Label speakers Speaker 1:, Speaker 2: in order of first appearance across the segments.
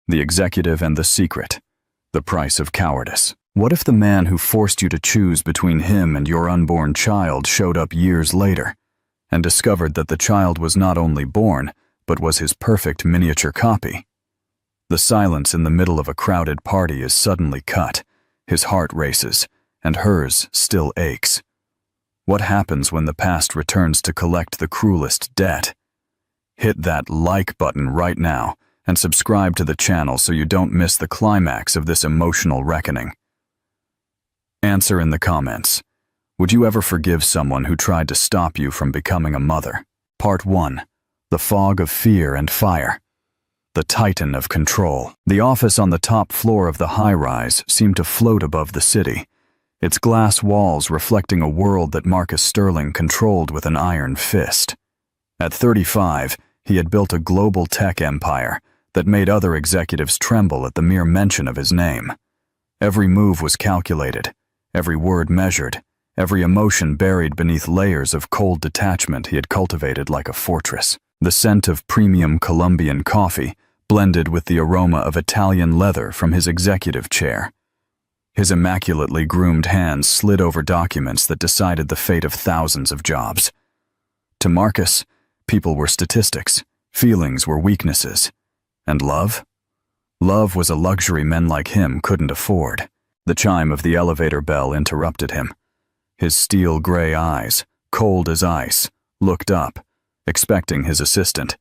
Speaker 1: The Executive and the Secret. The Price of Cowardice. What if the man who forced you to choose between him and your unborn child showed up years later and discovered that the child was not only born, but was his perfect miniature copy? The silence in the middle of a crowded party is suddenly cut. His heart races, and hers still aches. What happens when the past returns to collect the cruelest debt? Hit that like button right now and subscribe to the channel so you don't miss the climax of this emotional reckoning. Answer in the comments. Would you ever forgive someone who tried to stop you from becoming a mother? Part 1. The Fog of Fear and Fire. The Titan of Control. The office on the top floor of the high-rise seemed to float above the city, its glass walls reflecting a world that Marcus Sterling controlled with an iron fist. At 35, he had built a global tech empire that made other executives tremble at the mere mention of his name. Every move was calculated, every word measured, every emotion buried beneath layers of cold detachment he had cultivated like a fortress. The scent of premium Colombian coffee blended with the aroma of Italian leather from his executive chair. His immaculately groomed hands slid over documents that decided the fate of thousands of jobs. To Marcus, people were statistics, feelings were weaknesses. And love? Love was a luxury men like him couldn't afford. The chime of the elevator bell interrupted him. His steel-gray eyes, cold as ice, looked up, expecting his assistant.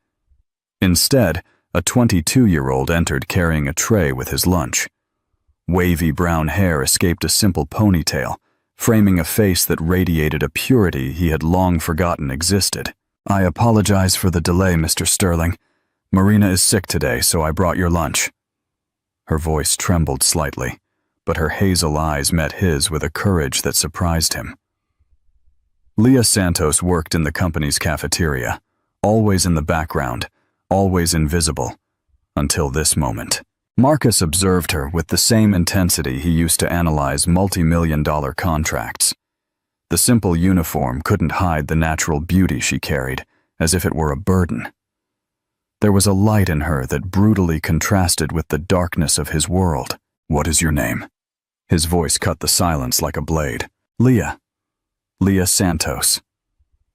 Speaker 1: Instead, a 22-year-old entered carrying a tray with his lunch. Wavy brown hair escaped a simple ponytail, framing a face that radiated a purity he had long forgotten existed. "I apologize for the delay, Mr. Sterling. Marina is sick today, so I brought your lunch." Her voice trembled slightly, but her hazel eyes met his with a courage that surprised him. Leah Santos worked in the company's cafeteria, always in the background, always invisible, until this moment. Marcus observed her with the same intensity he used to analyze multi-million-dollar contracts. The simple uniform couldn't hide the natural beauty she carried, as if it were a burden. There was a light in her that brutally contrasted with the darkness of his world. "What is your name?" His voice cut the silence like a blade. "Leah. Leah Santos."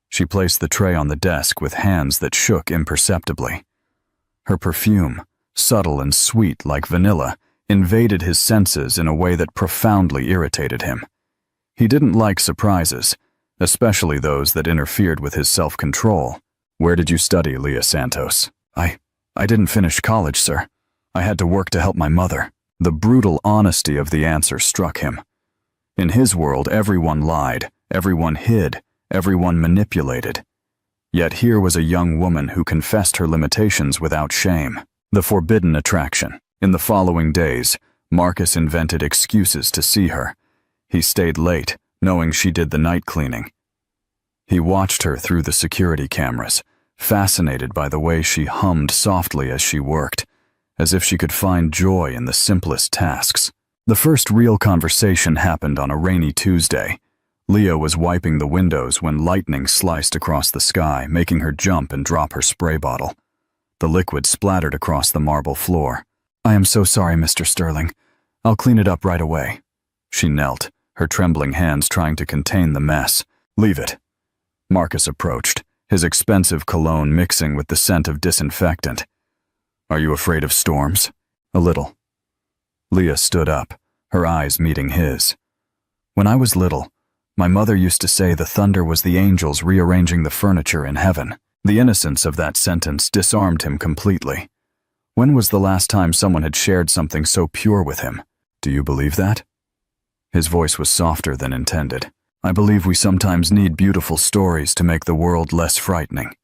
Speaker 1: She placed the tray on the desk with hands that shook imperceptibly. Her perfume, subtle and sweet like vanilla, invaded his senses in a way that profoundly irritated him. He didn't like surprises, especially those that interfered with his self-control. "Where did you study, Leah Santos?" I didn't finish college, sir. I had to work to help my mother." The brutal honesty of the answer struck him. In his world, everyone lied, everyone hid, everyone manipulated. Yet here was a young woman who confessed her limitations without shame. The forbidden attraction. In the following days, Marcus invented excuses to see her. He stayed late, knowing she did the night cleaning. He watched her through the security cameras, fascinated by the way she hummed softly as she worked, as if she could find joy in the simplest tasks. The first real conversation happened on a rainy Tuesday. Leah was wiping the windows when lightning sliced across the sky, making her jump and drop her spray bottle. The liquid splattered across the marble floor. "I am so sorry, Mr. Sterling. I'll clean it up right away." She knelt, her trembling hands trying to contain the mess. "Leave it." Marcus approached, his expensive cologne mixing with the scent of disinfectant. "Are you afraid of storms?" "A little." Leah stood up, her eyes meeting his. "When I was little, my mother used to say the thunder was the angels rearranging the furniture in heaven." The innocence of that sentence disarmed him completely. When was the last time someone had shared something so pure with him? "Do you believe that?" His voice was softer than intended. "I believe we sometimes need beautiful stories to make the world less frightening."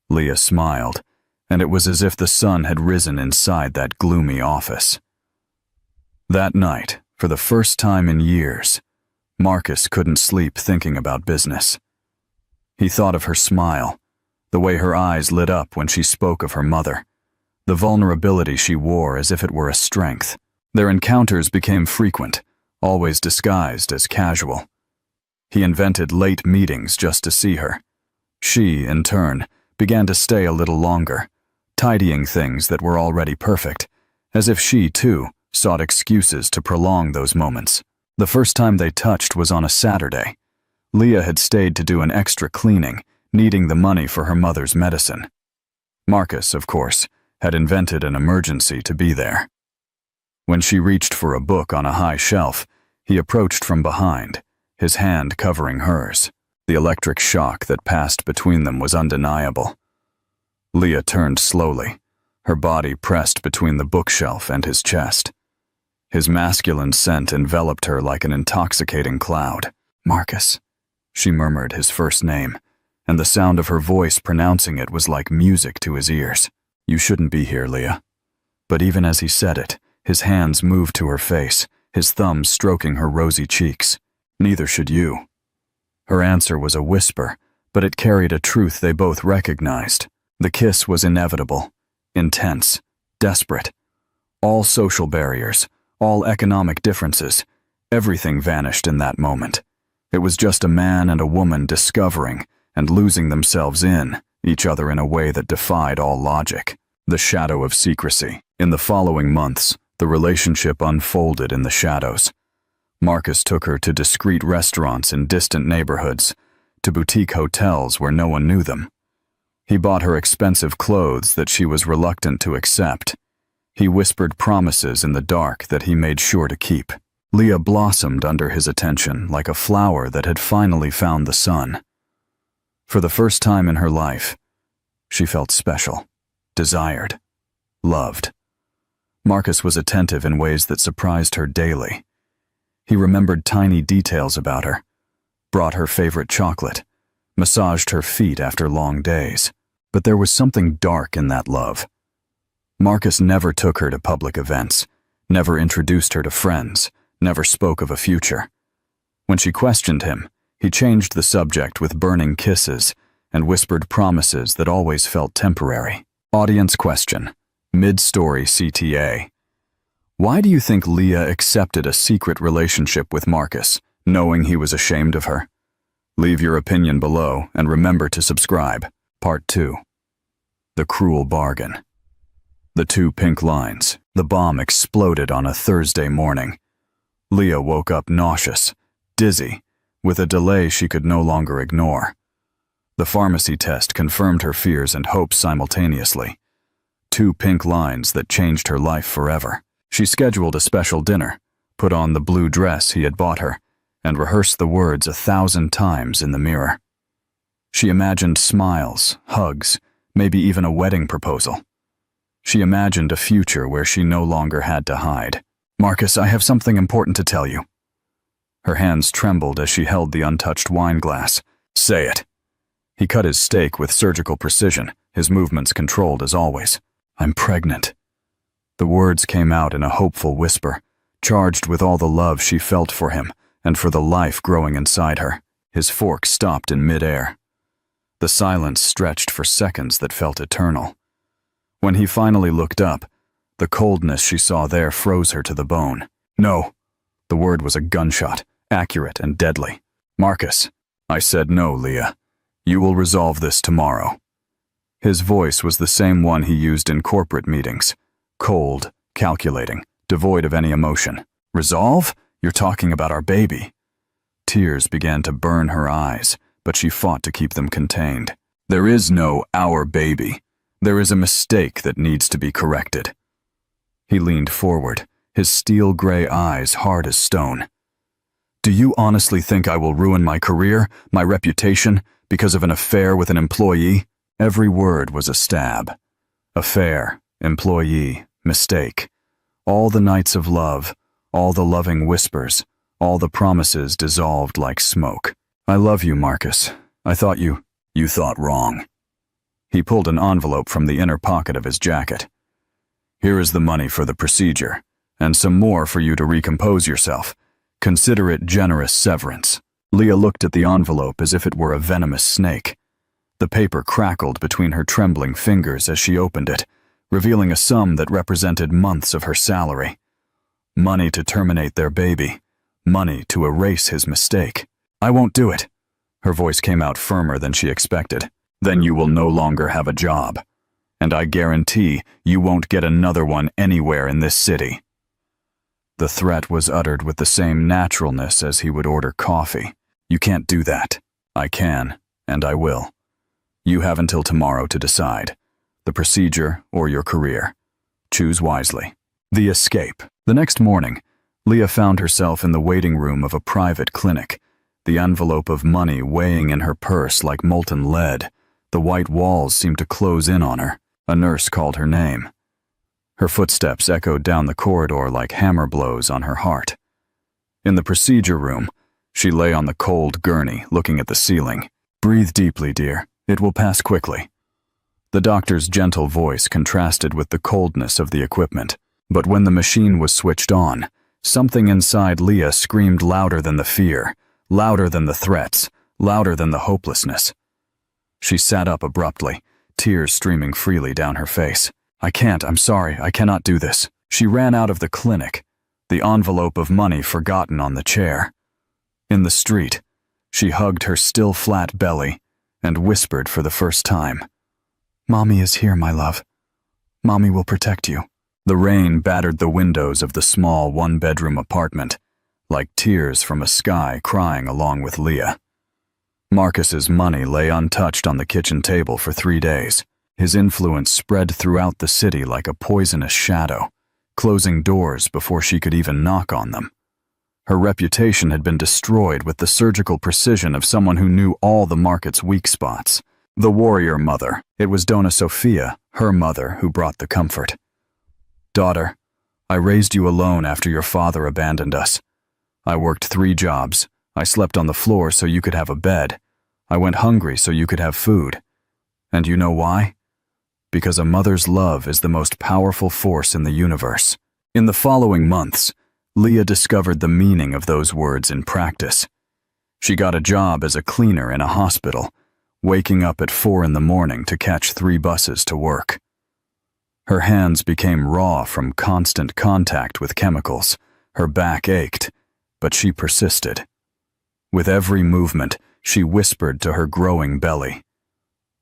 Speaker 1: Leah smiled, and it was as if the sun had risen inside that gloomy office. That night, for the first time in years, Marcus couldn't sleep thinking about business. He thought of her smile, the way her eyes lit up when she spoke of her mother, the vulnerability she wore as if it were a strength. Their encounters became frequent, always disguised as casual. He invented late meetings just to see her. She, in turn, began to stay a little longer, tidying things that were already perfect, as if she, too, sought excuses to prolong those moments. The first time they touched was on a Saturday. Leah had stayed to do an extra cleaning, needing the money for her mother's medicine. Marcus, of course, had invented an emergency to be there. When she reached for a book on a high shelf, he approached from behind, his hand covering hers. The electric shock that passed between them was undeniable. Leah turned slowly, her body pressed between the bookshelf and his chest. His masculine scent enveloped her like an intoxicating cloud. "Marcus," she murmured his first name, and the sound of her voice pronouncing it was like music to his ears. "You shouldn't be here, Leah." But even as he said it, his hands moved to her face, his thumbs stroking her rosy cheeks. "Neither should you." Her answer was a whisper, but it carried a truth they both recognized. The kiss was inevitable, intense, desperate. All social barriers, all economic differences, everything vanished in that moment. It was just a man and a woman discovering and losing themselves in each other in a way that defied all logic. The shadow of secrecy. In the following months, the relationship unfolded in the shadows. Marcus took her to discreet restaurants in distant neighborhoods, to boutique hotels where no one knew them. He bought her expensive clothes that she was reluctant to accept. He whispered promises in the dark that he made sure to keep. Leah blossomed under his attention like a flower that had finally found the sun. For the first time in her life, she felt special, desired, loved. Marcus was attentive in ways that surprised her daily. He remembered tiny details about her, brought her favorite chocolate, massaged her feet after long days. But there was something dark in that love. Marcus never took her to public events, never introduced her to friends, never spoke of a future. When she questioned him, he changed the subject with burning kisses and whispered promises that always felt temporary. Audience question. Mid-story CTA. Why do you think Leah accepted a secret relationship with Marcus, knowing he was ashamed of her? Leave your opinion below and remember to subscribe. Part 2. The cruel bargain. The 2 pink lines. The bomb exploded on a Thursday morning. Leah woke up nauseous, dizzy, with a delay she could no longer ignore. The pharmacy test confirmed her fears and hopes simultaneously. 2 pink lines that changed her life forever. She scheduled a special dinner, put on the blue dress he had bought her, and rehearsed the words 1,000 times in the mirror. She imagined smiles, hugs, maybe even a wedding proposal. She imagined a future where she no longer had to hide. "Marcus, I have something important to tell you." Her hands trembled as she held the untouched wine glass. "Say it." He cut his steak with surgical precision, his movements controlled as always. "I'm pregnant." The words came out in a hopeful whisper, charged with all the love she felt for him and for the life growing inside her. His fork stopped in midair. The silence stretched for seconds that felt eternal. When he finally looked up, the coldness she saw there froze her to the bone. "No." The word was a gunshot, accurate and deadly. "Marcus." "I said no, Leah. You will resolve this tomorrow." His voice was the same one he used in corporate meetings. Cold, calculating, devoid of any emotion. "Resolve? You're talking about our baby." Tears began to burn her eyes, but she fought to keep them contained. "There is no our baby. There is a mistake that needs to be corrected." He leaned forward, his steel-gray eyes hard as stone. "Do you honestly think I will ruin my career, my reputation, because of an affair with an employee?" Every word was a stab. Affair, employee, mistake. All the nights of love, all the loving whispers, all the promises dissolved like smoke. "I love you, Marcus. I thought you thought wrong." He pulled an envelope from the inner pocket of his jacket. "Here is the money for the procedure, and some more for you to recompose yourself. Consider it generous severance." Leah looked at the envelope as if it were a venomous snake. The paper crackled between her trembling fingers as she opened it, revealing a sum that represented months of her salary. Money to terminate their baby. Money to erase his mistake. "I won't do it." Her voice came out firmer than she expected. "Then you will no longer have a job. and I guarantee you won't get another one anywhere in this city." The threat was uttered with the same naturalness as he would order coffee. "You can't do that." "I can, and I will. You have until tomorrow to decide. The procedure or your career. Choose wisely." The escape. The next morning, Leah found herself in the waiting room of a private clinic, the envelope of money weighing in her purse like molten lead. The white walls seemed to close in on her. A nurse called her name. Her footsteps echoed down the corridor like hammer blows on her heart. In the procedure room, she lay on the cold gurney, looking at the ceiling. "Breathe deeply, dear. It will pass quickly." The doctor's gentle voice contrasted with the coldness of the equipment. But when the machine was switched on, something inside Leah screamed louder than the fear, louder than the threats, louder than the hopelessness. She sat up abruptly, tears streaming freely down her face. I'm sorry, I cannot do this." She ran out of the clinic, the envelope of money forgotten on the chair. In the street, she hugged her still flat belly and whispered for the first time, "Mommy is here, my love. Mommy will protect you." The rain battered the windows of the small one-bedroom apartment, like tears from a sky crying along with Leah. Marcus's money lay untouched on the kitchen table for 3 days. His influence spread throughout the city like a poisonous shadow, closing doors before she could even knock on them. Her reputation had been destroyed with the surgical precision of someone who knew all the market's weak spots. The warrior mother. It was Donna Sofia, her mother, who brought the comfort. "Daughter, I raised you alone after your father abandoned us. I worked 3 jobs. I slept on the floor so you could have a bed. I went hungry so you could have food. And you know why? Because a mother's love is the most powerful force in the universe." In the following months, Leah discovered the meaning of those words in practice. She got a job as a cleaner in a hospital, waking up at 4 in the morning to catch 3 buses to work. Her hands became raw from constant contact with chemicals. Her back ached, but she persisted. With every movement, she whispered to her growing belly,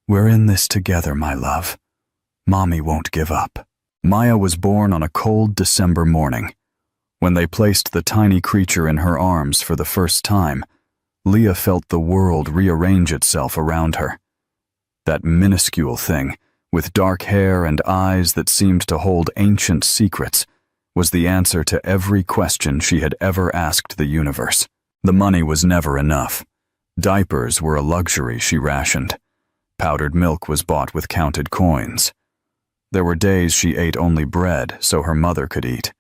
Speaker 1: "We're in this together, my love. Mommy won't give up." Maya was born on a cold December morning. When they placed the tiny creature in her arms for the first time, Leah felt the world rearrange itself around her. That minuscule thing, with dark hair and eyes that seemed to hold ancient secrets, was the answer to every question she had ever asked the universe. The money was never enough. Diapers were a luxury she rationed. Powdered milk was bought with counted coins. There were days she ate only bread so her mother could eat.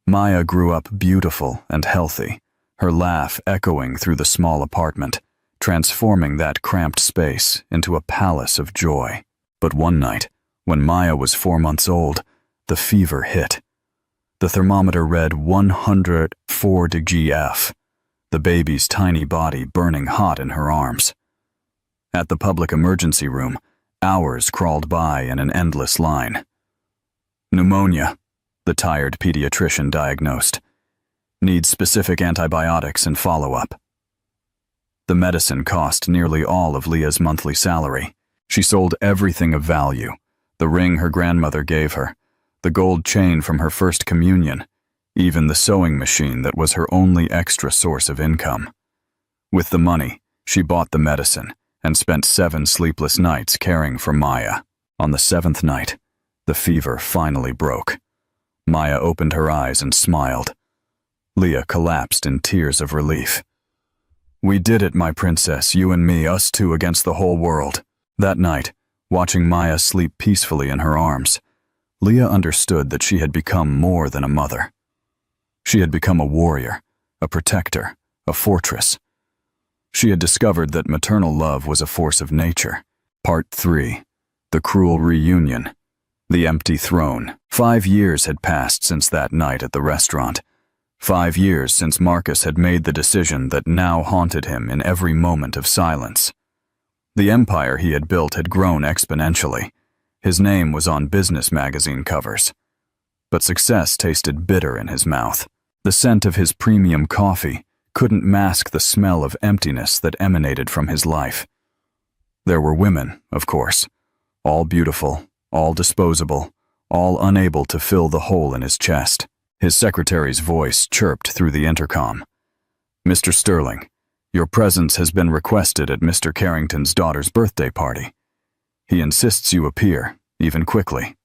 Speaker 1: Maya grew up beautiful and healthy, her laugh echoing through the small apartment, transforming that cramped space into a palace of joy. But one night, when Maya was 4 months old, the fever hit. The thermometer read 104 degrees F, the baby's tiny body burning hot in her arms. At the public emergency room, hours crawled by in an endless line. "Pneumonia," the tired pediatrician diagnosed. "Needs specific antibiotics and follow-up." The medicine cost nearly all of Leah's monthly salary. She sold everything of value: the ring her grandmother gave her, the gold chain from her first communion, even the sewing machine that was her only extra source of income. With the money, she bought the medicine and spent 7 sleepless nights caring for Maya. On the 7th night, the fever finally broke. Maya opened her eyes and smiled. Leah collapsed in tears of relief. "We did it, my princess, you and me, us two against the whole world." That night, watching Maya sleep peacefully in her arms, Leah understood that she had become more than a mother. She had become a warrior, a protector, a fortress. She had discovered that maternal love was a force of nature. Part 3. The Cruel Reunion. The Empty Throne. 5 years had passed since that night at the restaurant. 5 years since Marcus had made the decision that now haunted him in every moment of silence. The empire he had built had grown exponentially. His name was on business magazine covers. But success tasted bitter in his mouth. The scent of his premium coffee couldn't mask the smell of emptiness that emanated from his life. There were women, of course, all beautiful, all disposable, all unable to fill the hole in his chest. His secretary's voice chirped through the intercom. "Mr. Sterling, your presence has been requested at Mr. Carrington's daughter's birthday party. He insists you appear, even quickly."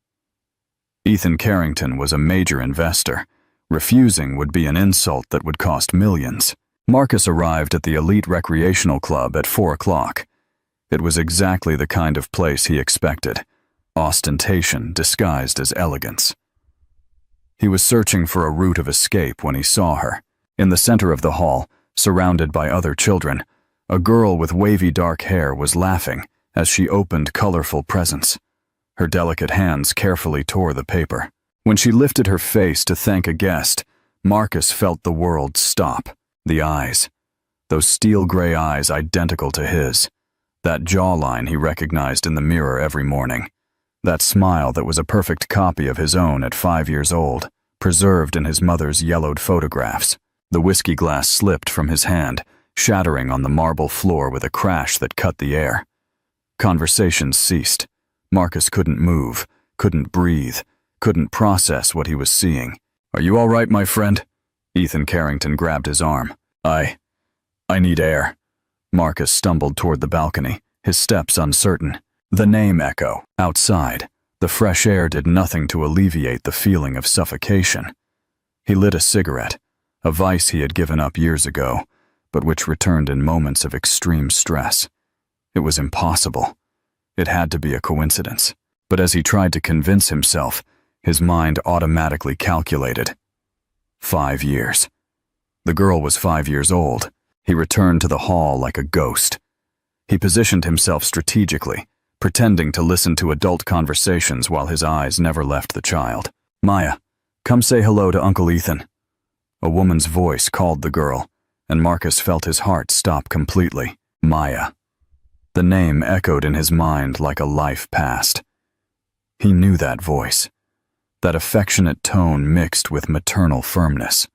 Speaker 1: Ethan Carrington was a major investor. Refusing would be an insult that would cost millions. Marcus arrived at the elite recreational club at 4 o'clock. It was exactly the kind of place he expected, ostentation disguised as elegance. He was searching for a route of escape when he saw her. In the center of the hall, surrounded by other children, a girl with wavy dark hair was laughing as she opened colorful presents. Her delicate hands carefully tore the paper. When she lifted her face to thank a guest, Marcus felt the world stop. The eyes. Those steel-gray eyes identical to his. That jawline he recognized in the mirror every morning. That smile that was a perfect copy of his own at 5 years old, preserved in his mother's yellowed photographs. The whiskey glass slipped from his hand, shattering on the marble floor with a crash that cut the air. Conversations ceased. Marcus couldn't move, couldn't breathe, couldn't process what he was seeing. "Are you all right, my friend?" Ethan Carrington grabbed his arm. I need air." Marcus stumbled toward the balcony, his steps uncertain. The name echo. Outside, the fresh air did nothing to alleviate the feeling of suffocation. He lit a cigarette, a vice he had given up years ago, but which returned in moments of extreme stress. It was impossible. It had to be a coincidence. But as he tried to convince himself, his mind automatically calculated. 5 years. The girl was 5 years old. He returned to the hall like a ghost. He positioned himself strategically, pretending to listen to adult conversations while his eyes never left the child. "Maya, come say hello to Uncle Ethan." A woman's voice called the girl, and Marcus felt his heart stop completely. Maya. The name echoed in his mind like a life past. He knew that voice, that affectionate tone mixed with maternal firmness.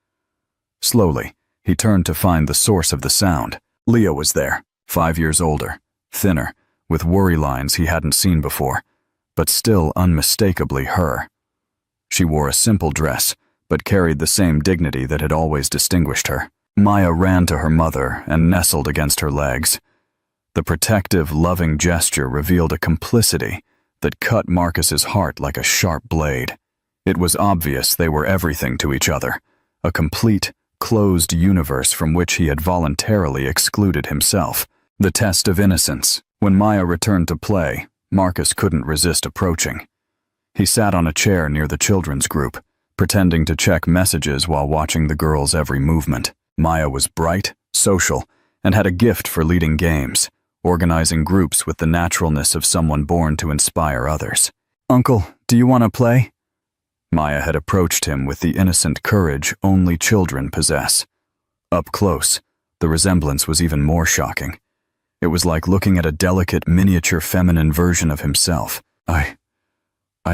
Speaker 1: Slowly, he turned to find the source of the sound. Leah was there, 5 years older, thinner, with worry lines he hadn't seen before, but still unmistakably her. She wore a simple dress, but carried the same dignity that had always distinguished her. Maya ran to her mother and nestled against her legs. The protective, loving gesture revealed a complicity that cut Marcus's heart like a sharp blade. It was obvious they were everything to each other, a complete, closed universe from which he had voluntarily excluded himself. The test of innocence. When Maya returned to play, Marcus couldn't resist approaching. He sat on a chair near the children's group, pretending to check messages while watching the girls' every movement. Maya was bright, social, and had a gift for leading games, organizing groups with the naturalness of someone born to inspire others. "Uncle, do you want to play?" Maya had approached him with the innocent courage only children possess. Up close, the resemblance was even more shocking. It was like looking at a delicate, miniature feminine version of himself. I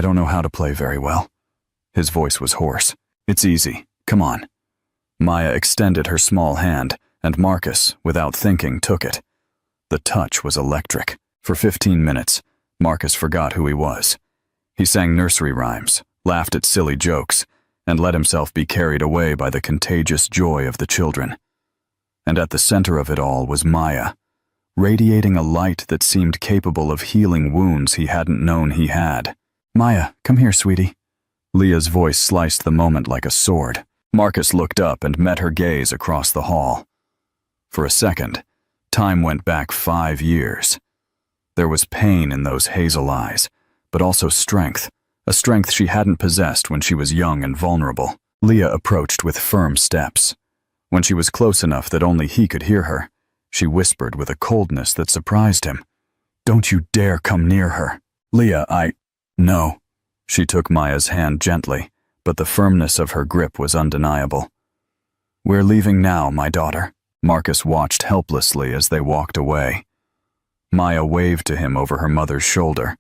Speaker 1: don't know how to play very well." His voice was hoarse. "It's easy. Come on." Maya extended her small hand, and Marcus, without thinking, took it. The touch was electric. For 15 minutes, Marcus forgot who he was. He sang nursery rhymes, laughed at silly jokes, and let himself be carried away by the contagious joy of the children. And at the center of it all was Maya, radiating a light that seemed capable of healing wounds he hadn't known he had. "Maya, come here, sweetie." Leah's voice sliced the moment like a sword. Marcus looked up and met her gaze across the hall. For a second, time went back 5 years. There was pain in those hazel eyes, but also strength, a strength she hadn't possessed when she was young and vulnerable. Leah approached with firm steps. When she was close enough that only he could hear her, she whispered with a coldness that surprised him. "Don't you dare come near her." "Leah, No." She took Maya's hand gently, but the firmness of her grip was undeniable. "We're leaving now, my daughter." Marcus watched helplessly as they walked away. Maya waved to him over her mother's shoulder,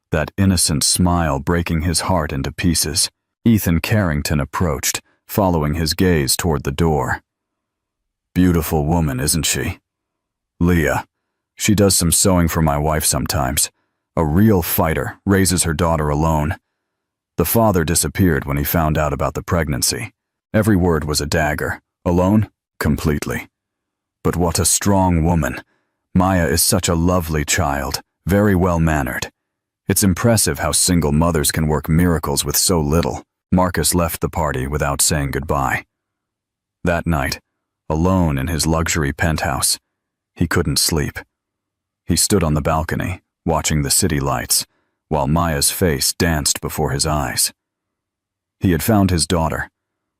Speaker 1: that innocent smile breaking his heart into pieces. Ethan Carrington approached, following his gaze toward the door. "Beautiful woman, isn't she?" "Leah. She does some sewing for my wife sometimes. A real fighter raises her daughter alone. The father disappeared when he found out about the pregnancy. Every word was a dagger. Alone? Completely. But what a strong woman. Maya is such a lovely child, very well-mannered. It's impressive how single mothers can work miracles with so little. Marcus left the party without saying goodbye. That night, alone in his luxury penthouse, he couldn't sleep. He stood on the balcony, watching the city lights, while Maya's face danced before his eyes. He had found his daughter,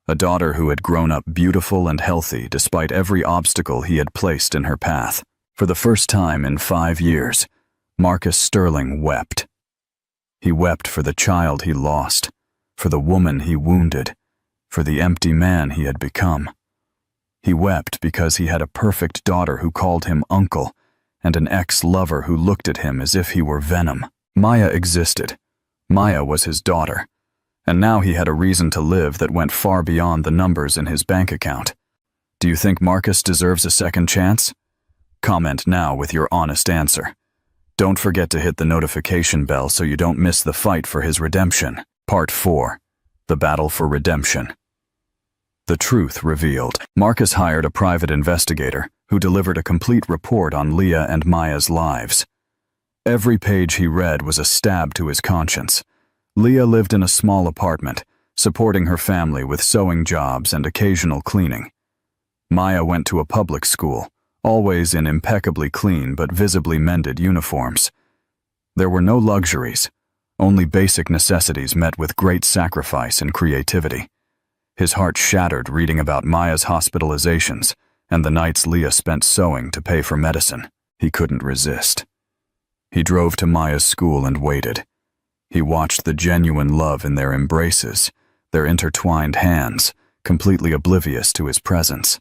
Speaker 1: a daughter who had grown up beautiful and healthy despite every obstacle he had placed in her path. For the first time in 5 years, Marcus Sterling wept. He wept for the child he lost, for the woman he wounded, for the empty man he had become. He wept because he had a perfect daughter who called him uncle, and an ex-lover who looked at him as if he were venom. Maya existed. Maya was his daughter. And now he had a reason to live that went far beyond the numbers in his bank account. Do you think Marcus deserves a second chance? Comment now with your honest answer. Don't forget to hit the notification bell so you don't miss the fight for his redemption. Part 4. The Battle for Redemption. The truth revealed. Marcus hired a private investigator who delivered a complete report on Leah and Maya's lives. Every page he read was a stab to his conscience. Leah lived in a small apartment, supporting her family with sewing jobs and occasional cleaning. Maya went to a public school, always in impeccably clean but visibly mended uniforms. There were no luxuries, only basic necessities met with great sacrifice and creativity. His heart shattered reading about Maya's hospitalizations and the nights Leah spent sewing to pay for medicine. He couldn't resist. He drove to Maya's school and waited. He watched the genuine love in their embraces, their intertwined hands, completely oblivious to his presence.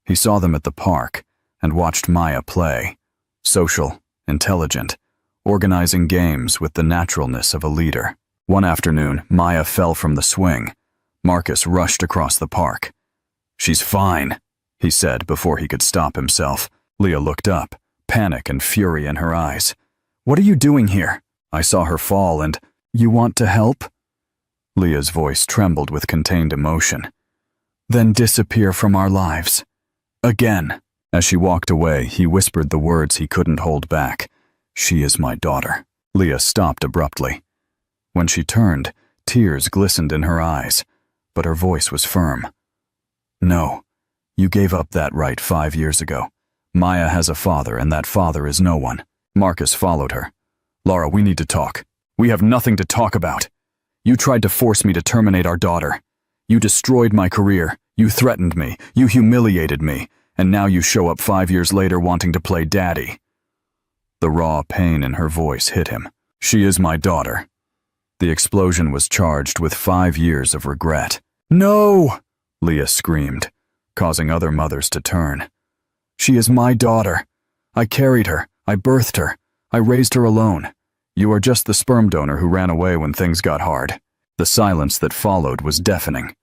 Speaker 1: He saw them at the park and watched Maya play, social, intelligent, organizing games with the naturalness of a leader. One afternoon, Maya fell from the swing. Marcus rushed across the park. "She's fine," he said before he could stop himself. Leah looked up, panic and fury in her eyes. "What are you doing here? I saw her fall and—" "You want to help?" Leah's voice trembled with contained emotion. "Then disappear from our lives. Again." As she walked away, he whispered the words he couldn't hold back. "She is my daughter." Leah stopped abruptly. When she turned, tears glistened in her eyes, but her voice was firm. "No, you gave up that right 5 years ago. Maya has a father, and that father is no one." Marcus followed her. "Laura, we need to talk. We have nothing to talk about. You tried to force me to terminate our daughter. You destroyed my career. You threatened me. You humiliated me. And now you show up 5 years later wanting to play daddy." The raw pain in her voice hit him. "She is my daughter." The explosion was charged with 5 years of regret. "No!" Leah screamed, causing other mothers to turn. "She is my daughter. I carried her. I birthed her. I raised her alone. You are just the sperm donor who ran away when things got hard." The silence that followed was deafening.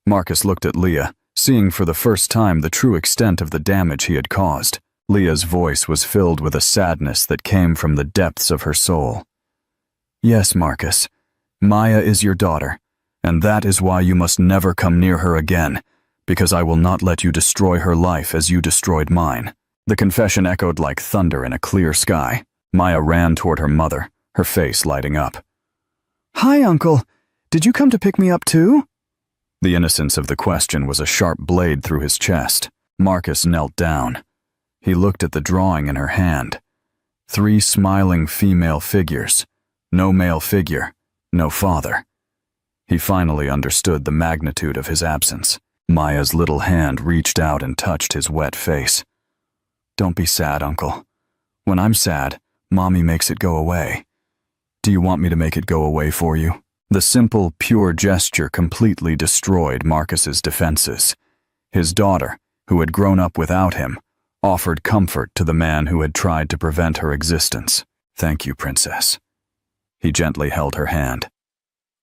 Speaker 1: Marcus looked at Leah, seeing for the first time the true extent of the damage he had caused. Leah's voice was filled with a sadness that came from the depths of her soul. "Yes, Marcus, Maya is your daughter, and that is why you must never come near her again, because I will not let you destroy her life as you destroyed mine." The confession echoed like thunder in a clear sky. Maya ran toward her mother, her face lighting up. "Hi, Uncle. Did you come to pick me up too?" The innocence of the question was a sharp blade through his chest. Marcus knelt down. He looked at the drawing in her hand. 3 smiling female figures. No male figure. No father. He finally understood the magnitude of his absence. Maya's little hand reached out and touched his wet face. "Don't be sad, Uncle. When I'm sad, Mommy makes it go away. Do you want me to make it go away for you?" The simple, pure gesture completely destroyed Marcus's defenses. His daughter, who had grown up without him, offered comfort to the man who had tried to prevent her existence. "Thank you, Princess." He gently held her hand.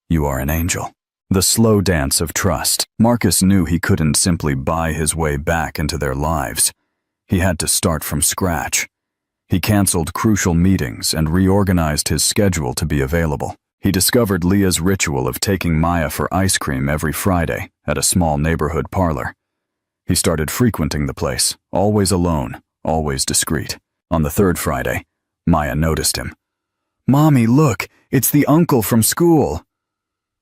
Speaker 1: "You are an angel." The slow dance of trust. Marcus knew he couldn't simply buy his way back into their lives. He had to start from scratch. He canceled crucial meetings and reorganized his schedule to be available. He discovered Leah's ritual of taking Maya for ice cream every Friday at a small neighborhood parlor. He started frequenting the place, always alone, always discreet. On the third Friday, Maya noticed him. "Mommy, look, it's the uncle from school."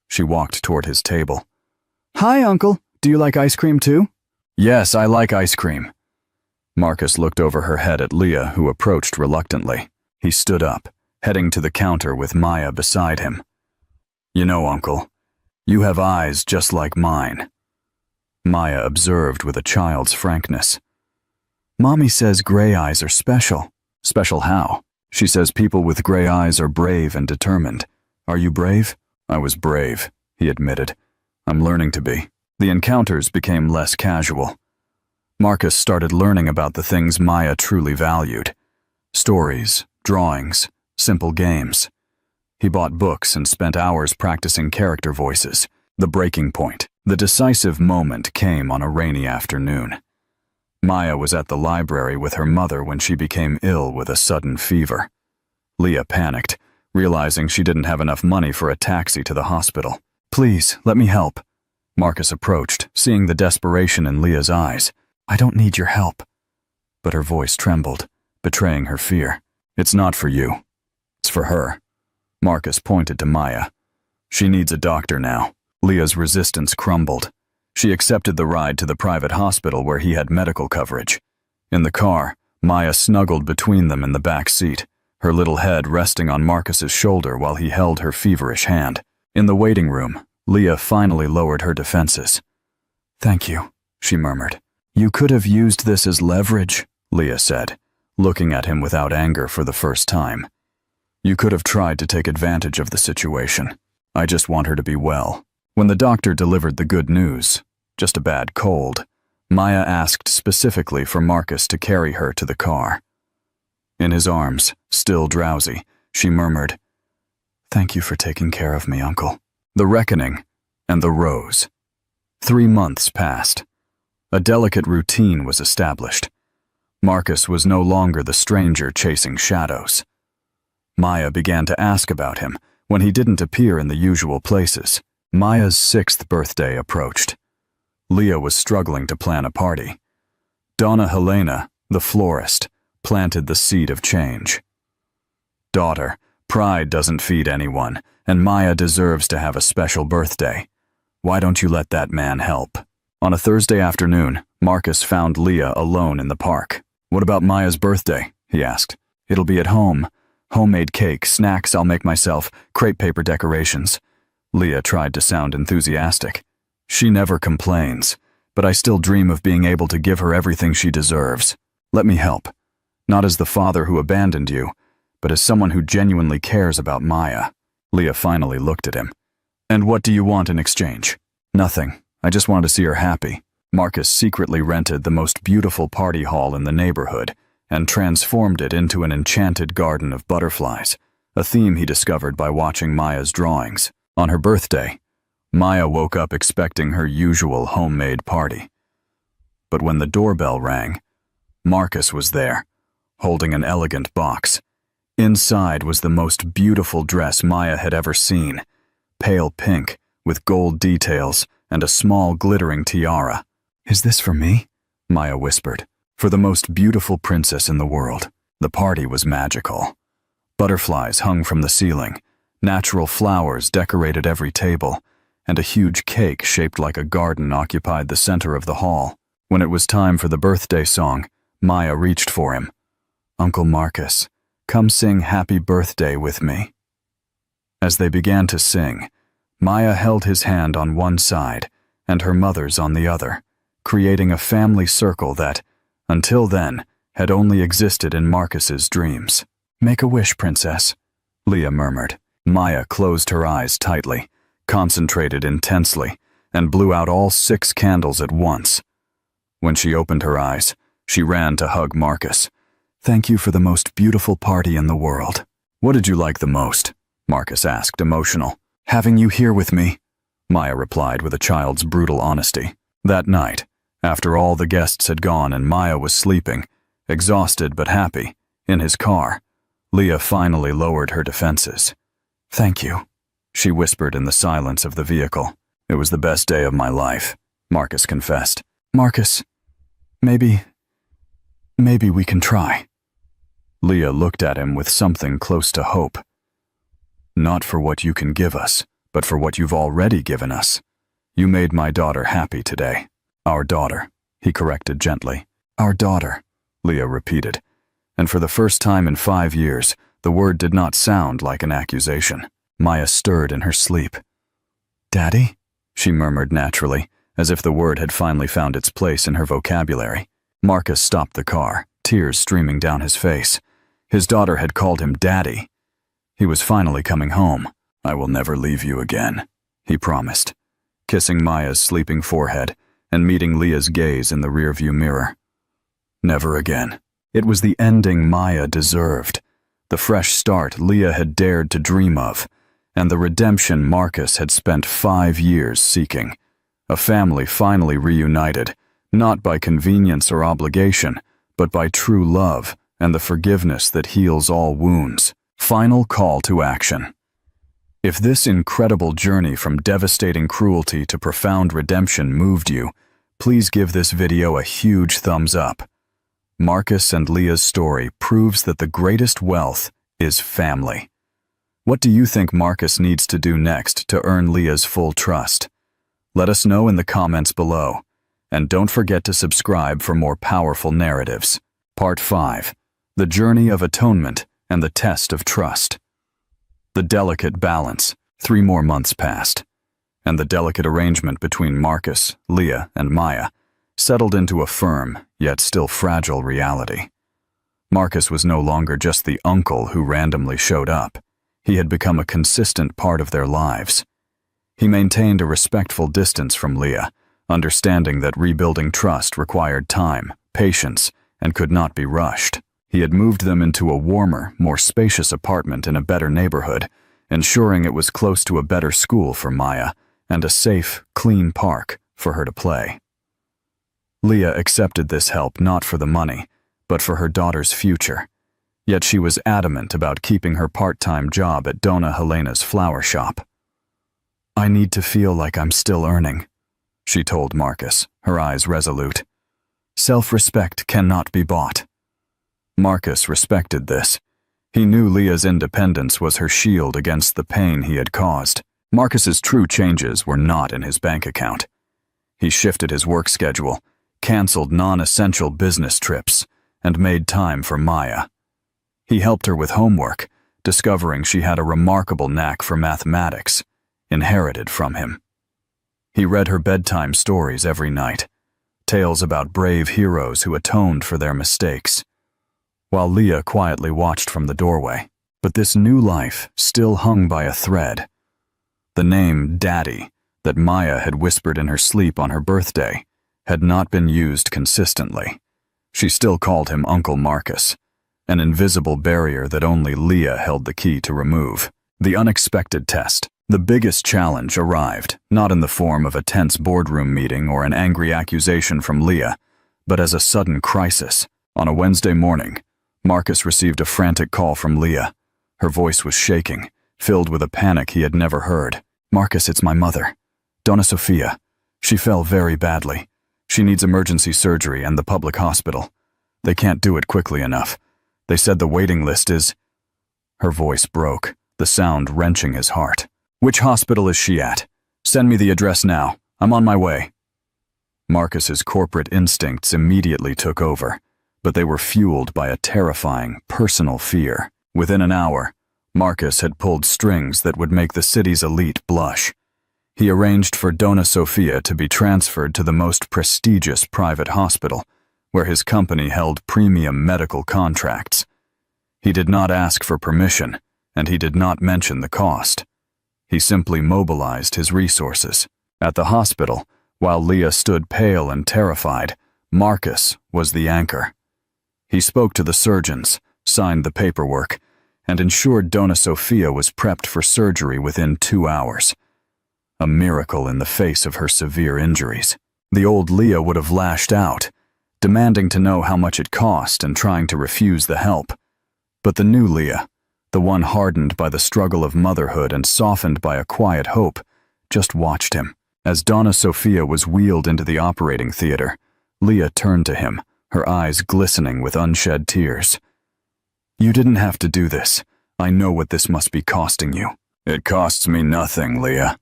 Speaker 1: She walked toward his table. "Hi, Uncle. Do you like ice cream too?" "Yes, I like ice cream." Marcus looked over her head at Leah, who approached reluctantly. He stood up, heading to the counter with Maya beside him. "You know, Uncle, you have eyes just like mine." Maya observed with a child's frankness. "Mommy says gray eyes are special." "Special how?" "She says people with gray eyes are brave and determined. Are you brave?" "I was brave," he admitted. "I'm learning to be." The encounters became less casual. Marcus started learning about the things Maya truly valued. Stories, drawings, simple games. He bought books and spent hours practicing character voices. The breaking point, the decisive moment, came on a rainy afternoon. Maya was at the library with her mother when she became ill with a sudden fever. Leah panicked, realizing she didn't have enough money for a taxi to the hospital. "Please, let me help." Marcus approached, seeing the desperation in Leah's eyes. "I don't need your help." But her voice trembled, betraying her fear. "It's not for you. It's for her." Marcus pointed to Maya. "She needs a doctor now." Leah's resistance crumbled. She accepted the ride to the private hospital where he had medical coverage. In the car, Maya snuggled between them in the back seat, her little head resting on Marcus's shoulder while he held her feverish hand. In the waiting room, Leah finally lowered her defenses. "Thank you," she murmured. "You could have used this as leverage," Leah said, looking at him without anger for the first time. "You could have tried to take advantage of the situation. I just want her to be well." When the doctor delivered the good news, just a bad cold, Maya asked specifically for Marcus to carry her to the car. In his arms, still drowsy, she murmured, "Thank you for taking care of me, Uncle." The reckoning and the rose. 3 months passed. A delicate routine was established. Marcus was no longer the stranger chasing shadows. Maya began to ask about him when he didn't appear in the usual places. Maya's 6th birthday approached. Leah was struggling to plan a party. Donna Helena, the florist, planted the seed of change. "Daughter, pride doesn't feed anyone, and Maya deserves to have a special birthday. Why don't you let that man help?" On a Thursday afternoon, Marcus found Leah alone in the park. "What about Maya's birthday?" he asked. "It'll be at home. Homemade cake, snacks I'll make myself, crepe paper decorations." Leah tried to sound enthusiastic. "She never complains, but I still dream of being able to give her everything she deserves. Let me help. Not as the father who abandoned you, but as someone who genuinely cares about Maya." Leah finally looked at him. "And what do you want in exchange?" "Nothing. I just wanted to see her happy." Marcus secretly rented the most beautiful party hall in the neighborhood and transformed it into an enchanted garden of butterflies, a theme he discovered by watching Maya's drawings. On her birthday, Maya woke up expecting her usual homemade party. But when the doorbell rang, Marcus was there, holding an elegant box. Inside was the most beautiful dress Maya had ever seen, pale pink with gold details and a small glittering tiara. "Is this for me?" Maya whispered. "For the most beautiful princess in the world." The party was magical. Butterflies hung from the ceiling, natural flowers decorated every table, and a huge cake shaped like a garden occupied the center of the hall. When it was time for the birthday song, Maya reached for him. "Uncle Marcus, come sing Happy Birthday with me." As they began to sing, Maya held his hand on one side and her mother's on the other, creating a family circle that, until then, had only existed in Marcus's dreams. "Make a wish, princess," Leah murmured. Maya closed her eyes tightly, concentrated intensely, and blew out all 6 candles at once. When she opened her eyes, she ran to hug Marcus. "Thank you for the most beautiful party in the world." "What did you like the most?" Marcus asked, emotional. "Having you here with me," Maya replied with a child's brutal honesty. That night, after all the guests had gone and Maya was sleeping, exhausted but happy, In his car, Leah finally lowered her defenses. "Thank you," she whispered in the silence of the vehicle. "It was the best day of my life," Marcus confessed. "Marcus, maybe we can try." Leah looked at him with something close to hope. "Not for what you can give us, but for what you've already given us. You made my daughter happy today." "Our daughter," he corrected gently. "Our daughter," Leah repeated, and for the first time in 5 years, the word did not sound like an accusation. Maya stirred in her sleep. "Daddy?" she murmured naturally, as if the word had finally found its place in her vocabulary. Marcus stopped the car, tears streaming down his face. His daughter had called him Daddy. He was finally coming home. "I will never leave you again," he promised, kissing Maya's sleeping forehead and meeting Leah's gaze in the rearview mirror. Never again. It was the ending Maya deserved, the fresh start Leah had dared to dream of, and the redemption Marcus had spent 5 years seeking. A family finally reunited, not by convenience or obligation, but by true love and the forgiveness that heals all wounds. Final call to action. If this incredible journey from devastating cruelty to profound redemption moved you, please give this video a huge thumbs up. Marcus and Leah's story proves that the greatest wealth is family. What do you think Marcus needs to do next to earn Leah's full trust? Let us know in the comments below. And don't forget to subscribe for more powerful narratives. Part 5. The Journey of Atonement and the Test of Trust. The delicate balance. 3 more months passed, and the delicate arrangement between Marcus, Leah, and Maya settled into a firm, yet still fragile reality. Marcus was no longer just the uncle who randomly showed up. He had become a consistent part of their lives. He maintained a respectful distance from Leah, understanding that rebuilding trust required time, patience, and could not be rushed. He had moved them into a warmer, more spacious apartment in a better neighborhood, ensuring it was close to a better school for Maya and a safe, clean park for her to play. Leah accepted this help not for the money, but for her daughter's future. Yet she was adamant about keeping her part-time job at Dona Helena's flower shop. "I need to feel like I'm still earning," she told Marcus, her eyes resolute. "Self-respect cannot be bought." Marcus respected this. He knew Leah's independence was her shield against the pain he had caused. Marcus's true changes were not in his bank account. He shifted his work schedule, canceled non-essential business trips, and made time for Maya. He helped her with homework, discovering she had a remarkable knack for mathematics, inherited from him. He read her bedtime stories every night, tales about brave heroes who atoned for their mistakes, while Leah quietly watched from the doorway. But this new life still hung by a thread. The name Daddy that Maya had whispered in her sleep on her birthday had not been used consistently. She still called him Uncle Marcus, an invisible barrier that only Leah held the key to remove. The unexpected test, the biggest challenge, arrived, not in the form of a tense boardroom meeting or an angry accusation from Leah, but as a sudden crisis. On a Wednesday morning, Marcus received a frantic call from Leah. Her voice was shaking, filled with a panic he had never heard. "Marcus, it's my mother, Dona Sofia. She fell very badly. She needs emergency surgery and the public hospital. They can't do it quickly enough. They said the waiting list is—" Her voice broke, the sound wrenching his heart. "Which hospital is she at? Send me the address now. I'm on my way." Marcus's corporate instincts immediately took over, but they were fueled by a terrifying, personal fear. Within an hour, Marcus had pulled strings that would make the city's elite blush. He arranged for Dona Sofia to be transferred to the most prestigious private hospital, where his company held premium medical contracts. He did not ask for permission, and he did not mention the cost. He simply mobilized his resources. At the hospital, while Leah stood pale and terrified, Marcus was the anchor. He spoke to the surgeons, signed the paperwork, and ensured Dona Sofia was prepped for surgery within 2 hours. A miracle in the face of her severe injuries. The old Leah would have lashed out, demanding to know how much it cost and trying to refuse the help. But the new Leah, the one hardened by the struggle of motherhood and softened by a quiet hope, just watched him. As Donna Sofia was wheeled into the operating theater, Leah turned to him, her eyes glistening with unshed tears. "You didn't have to do this. I know what this must be costing you." "It costs me nothing, Leah.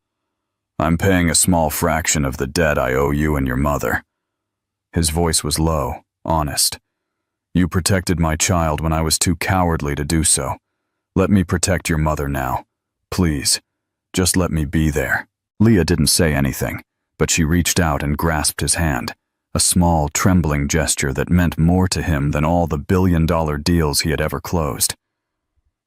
Speaker 1: I'm paying a small fraction of the debt I owe you and your mother." His voice was low, honest. "You protected my child when I was too cowardly to do so. Let me protect your mother now. Please, just let me be there." Leah didn't say anything, but she reached out and grasped his hand, a small, trembling gesture that meant more to him than all the billion-dollar deals he had ever closed.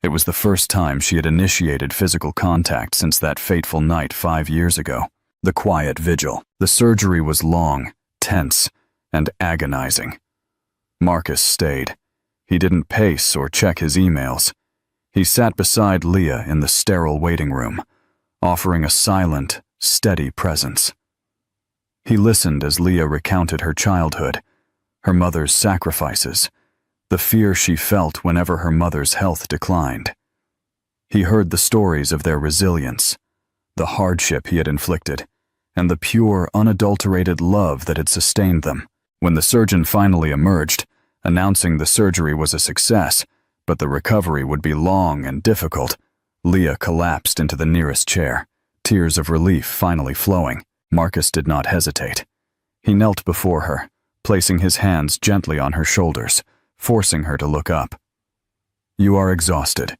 Speaker 1: It was the first time she had initiated physical contact since that fateful night 5 years ago. The quiet vigil. The surgery was long, tense, and agonizing. Marcus stayed. He didn't pace or check his emails. He sat beside Leah in the sterile waiting room, offering a silent, steady presence. He listened as Leah recounted her childhood, her mother's sacrifices, the fear she felt whenever her mother's health declined. He heard the stories of their resilience, the hardship he had inflicted, and the pure, unadulterated love that had sustained them. When the surgeon finally emerged, announcing the surgery was a success, but the recovery would be long and difficult, Leah collapsed into the nearest chair, tears of relief finally flowing. Marcus did not hesitate. He knelt before her, placing his hands gently on her shoulders, forcing her to look up. "You are exhausted.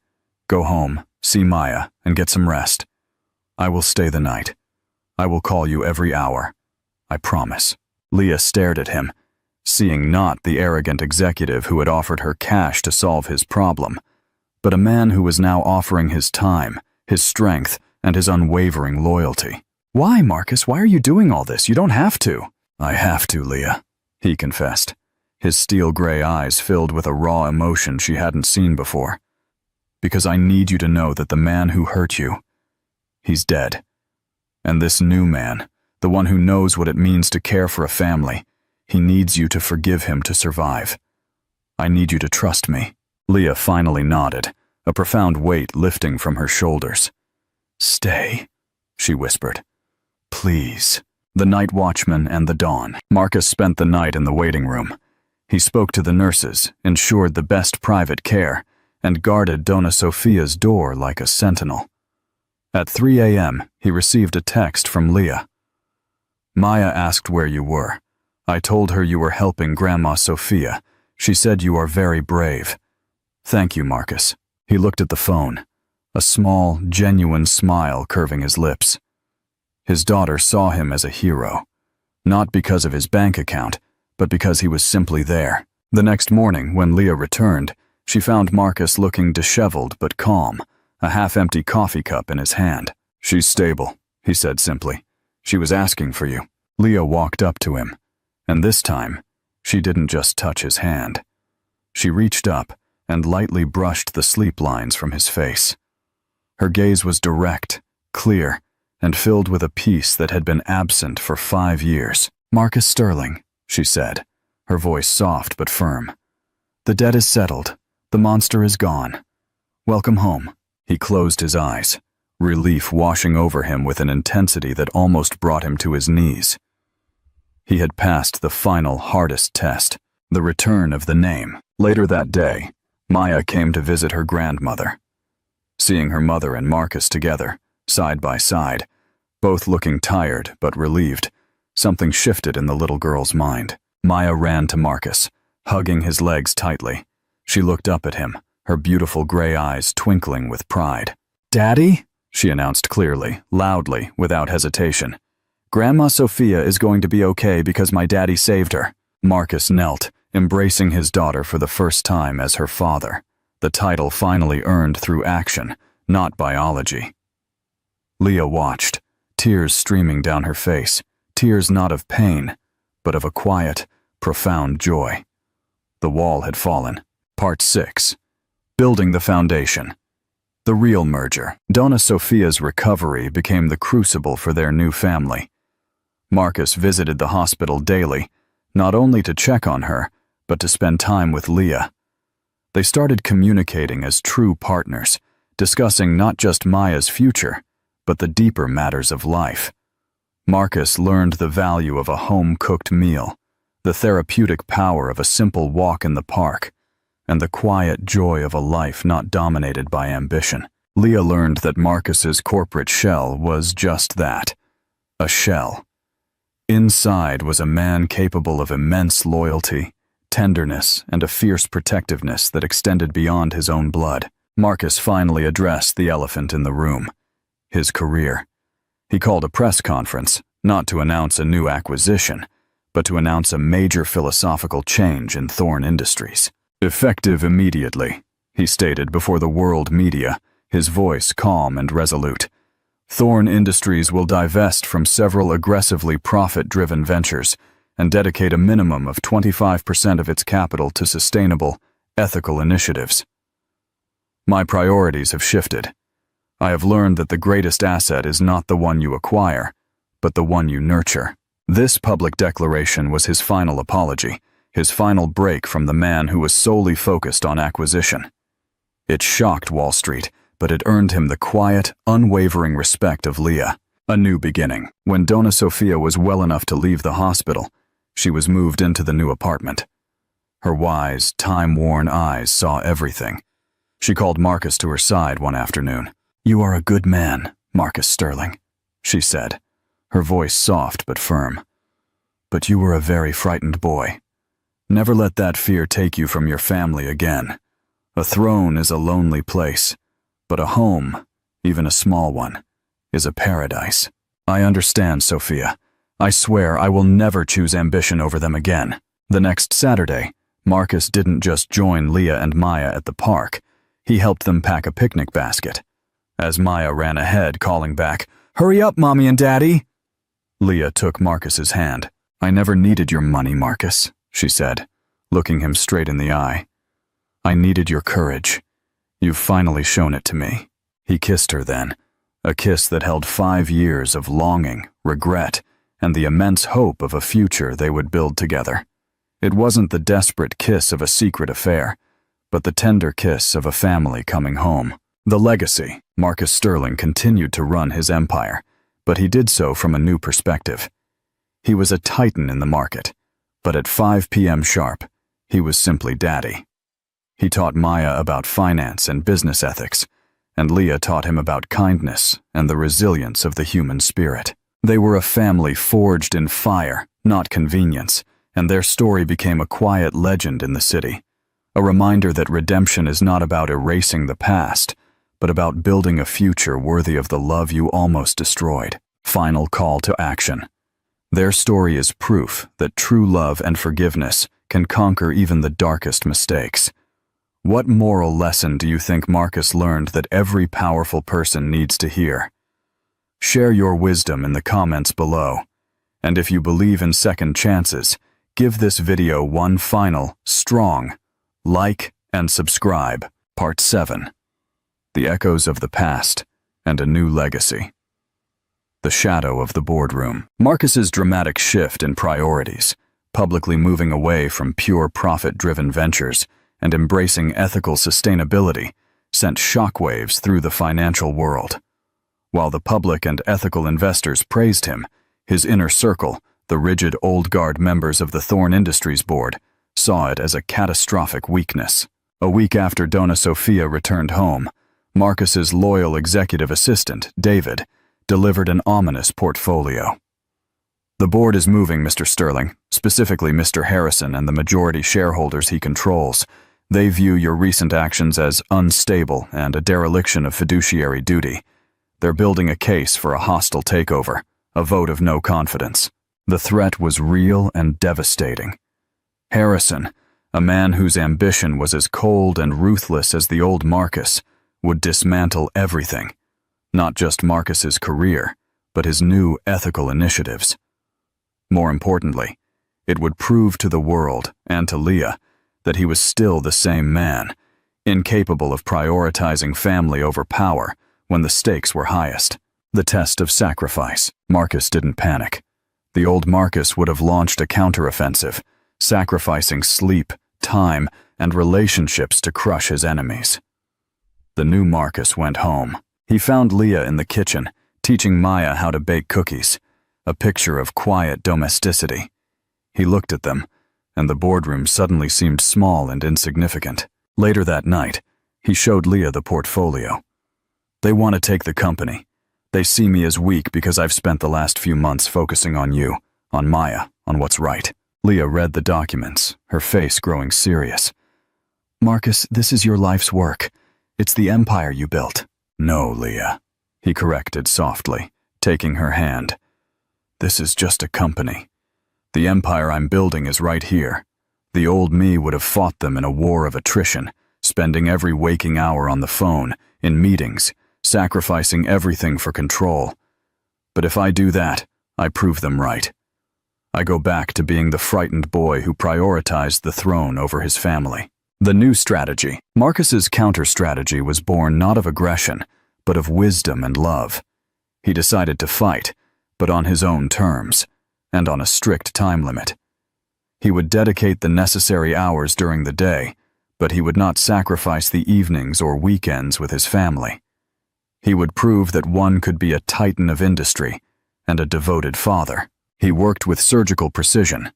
Speaker 1: Go home, see Maya, and get some rest. I will stay the night. I will call you every hour. I promise." Leah stared at him, seeing not the arrogant executive who had offered her cash to solve his problem, but a man who was now offering his time, his strength, and his unwavering loyalty. "Why, Marcus? Why are you doing all this? You don't have to." "I have to, Leah," he confessed, his steel-gray eyes filled with a raw emotion she hadn't seen before. "Because I need you to know that the man who hurt you, he's dead. And this new man, the one who knows what it means to care for a family, he needs you to forgive him to survive. I need you to trust me." Leah finally nodded, a profound weight lifting from her shoulders. "Stay," she whispered. "Please." The night watchman and the dawn. Marcus spent the night in the waiting room. He spoke to the nurses, ensured the best private care, and guarded Donna Sofia's door like a sentinel. At 3 a.m., he received a text from Leah. "Maya asked where you were. I told her you were helping Grandma Sofia. She said you are very brave. Thank you, Marcus." He looked at the phone, a small, genuine smile curving his lips. His daughter saw him as a hero, not because of his bank account, but because he was simply there. The next morning, when Leah returned, she found Marcus looking disheveled but calm, a half-empty coffee cup in his hand. "She's stable," he said simply. "She was asking for you." Leah walked up to him, and this time, she didn't just touch his hand. She reached up and lightly brushed the sleep lines from his face. Her gaze was direct, clear, and filled with a peace that had been absent for 5 years. "Marcus Sterling," she said, her voice soft but firm. "The debt is settled. The monster is gone. Welcome home." He closed his eyes, relief washing over him with an intensity that almost brought him to his knees. He had passed the final, hardest test, the return of the name. Later that day, Maya came to visit her grandmother. Seeing her mother and Marcus together, side by side, both looking tired but relieved, something shifted in the little girl's mind. Maya ran to Marcus, hugging his legs tightly. She looked up at him, her beautiful gray eyes twinkling with pride. "Daddy," she announced clearly, loudly, without hesitation. "Grandma Sofia is going to be okay because my daddy saved her." Marcus knelt, embracing his daughter for the first time as her father, the title finally earned through action, not biology. Leah watched, tears streaming down her face, tears not of pain, but of a quiet, profound joy. The wall had fallen. Part 6. Building the foundation. The real merger. Donna Sofia's recovery became the crucible for their new family. Marcus visited the hospital daily, not only to check on her, but to spend time with Leah. They started communicating as true partners, discussing not just Maya's future, but the deeper matters of life. Marcus learned the value of a home-cooked meal, the therapeutic power of a simple walk in the park, and the quiet joy of a life not dominated by ambition. Leah learned that Marcus's corporate shell was just that, a shell. Inside was a man capable of immense loyalty, tenderness, and a fierce protectiveness that extended beyond his own blood. Marcus finally addressed the elephant in the room, his career. He called a press conference, not to announce a new acquisition, but to announce a major philosophical change in Thorne Industries. "Effective immediately," he stated before the world media, his voice calm and resolute. "Thorne Industries will divest from several aggressively profit-driven ventures and dedicate a minimum of 25% of its capital to sustainable, ethical initiatives. My priorities have shifted. I have learned that the greatest asset is not the one you acquire, but the one you nurture." This public declaration was his final apology, his final break from the man who was solely focused on acquisition. It shocked Wall Street, but it earned him the quiet, unwavering respect of Leah. A new beginning. When Donna Sofia was well enough to leave the hospital, she was moved into the new apartment. Her wise, time-worn eyes saw everything. She called Marcus to her side one afternoon. "You are a good man, Marcus Sterling," she said, her voice soft but firm. "But you were a very frightened boy. Never let that fear take you from your family again. A throne is a lonely place, but a home, even a small one, is a paradise." "I understand, Sophia. I swear I will never choose ambition over them again." The next Saturday, Marcus didn't just join Leah and Maya at the park. He helped them pack a picnic basket. As Maya ran ahead, calling back, "Hurry up, Mommy and Daddy!" Leah took Marcus's hand. "I never needed your money, Marcus," she said, looking him straight in the eye. "I needed your courage. You've finally shown it to me." He kissed her then, a kiss that held 5 years of longing, regret, and the immense hope of a future they would build together. It wasn't the desperate kiss of a secret affair, but the tender kiss of a family coming home. The legacy. Marcus Sterling continued to run his empire, but he did so from a new perspective. He was a titan in the market, but at 5 p.m. sharp, he was simply daddy. He taught Maya about finance and business ethics, and Leah taught him about kindness and the resilience of the human spirit. They were a family forged in fire, not convenience, and their story became a quiet legend in the city, a reminder that redemption is not about erasing the past, but about building a future worthy of the love you almost destroyed. Final call to action. Their story is proof that true love and forgiveness can conquer even the darkest mistakes. What moral lesson do you think Marcus learned that every powerful person needs to hear? Share your wisdom in the comments below. And if you believe in second chances, give this video one final, strong like and subscribe. Part 7. The Echoes of the Past and a New Legacy. The Shadow of the Boardroom. Marcus's dramatic shift in priorities, publicly moving away from pure profit-driven ventures and embracing ethical sustainability, sent shockwaves through the financial world. While the public and ethical investors praised him, his inner circle, the rigid old guard members of the Thorne Industries board, saw it as a catastrophic weakness. A week after Donna Sofia returned home, Marcus's loyal executive assistant, David, delivered an ominous portfolio. "The board is moving, Mr. Sterling, specifically Mr. Harrison and the majority shareholders he controls. They view your recent actions as unstable and a dereliction of fiduciary duty. They're building a case for a hostile takeover, a vote of no confidence." The threat was real and devastating. Harrison, a man whose ambition was as cold and ruthless as the old Marcus, would dismantle everything, not just Marcus's career, but his new ethical initiatives. More importantly, it would prove to the world and to Leah that he was still the same man, incapable of prioritizing family over power when the stakes were highest. The test of sacrifice. Marcus didn't panic. The old Marcus would have launched a counteroffensive, sacrificing sleep, time, and relationships to crush his enemies. The new Marcus went home. He found Leah in the kitchen, teaching Maya how to bake cookies, a picture of quiet domesticity. He looked at them, and the boardroom suddenly seemed small and insignificant. Later that night, he showed Leah the portfolio. They want to take the company. They see me as weak because I've spent the last few months focusing on you, on Maya, on what's right. Leah read the documents, her face growing serious. Marcus, this is your life's work. It's the empire you built. No, Leah, he corrected softly, taking her hand. This is just a company. The empire I'm building is right here. The old me would have fought them in a war of attrition, spending every waking hour on the phone, in meetings, sacrificing everything for control. But if I do that, I prove them right. I go back to being the frightened boy who prioritized the throne over his family. The new strategy. Marcus's counter-strategy was born not of aggression, but of wisdom and love. He decided to fight, but on his own terms, and on a strict time limit. He would dedicate the necessary hours during the day, but he would not sacrifice the evenings or weekends with his family. He would prove that one could be a titan of industry and a devoted father. He worked with surgical precision,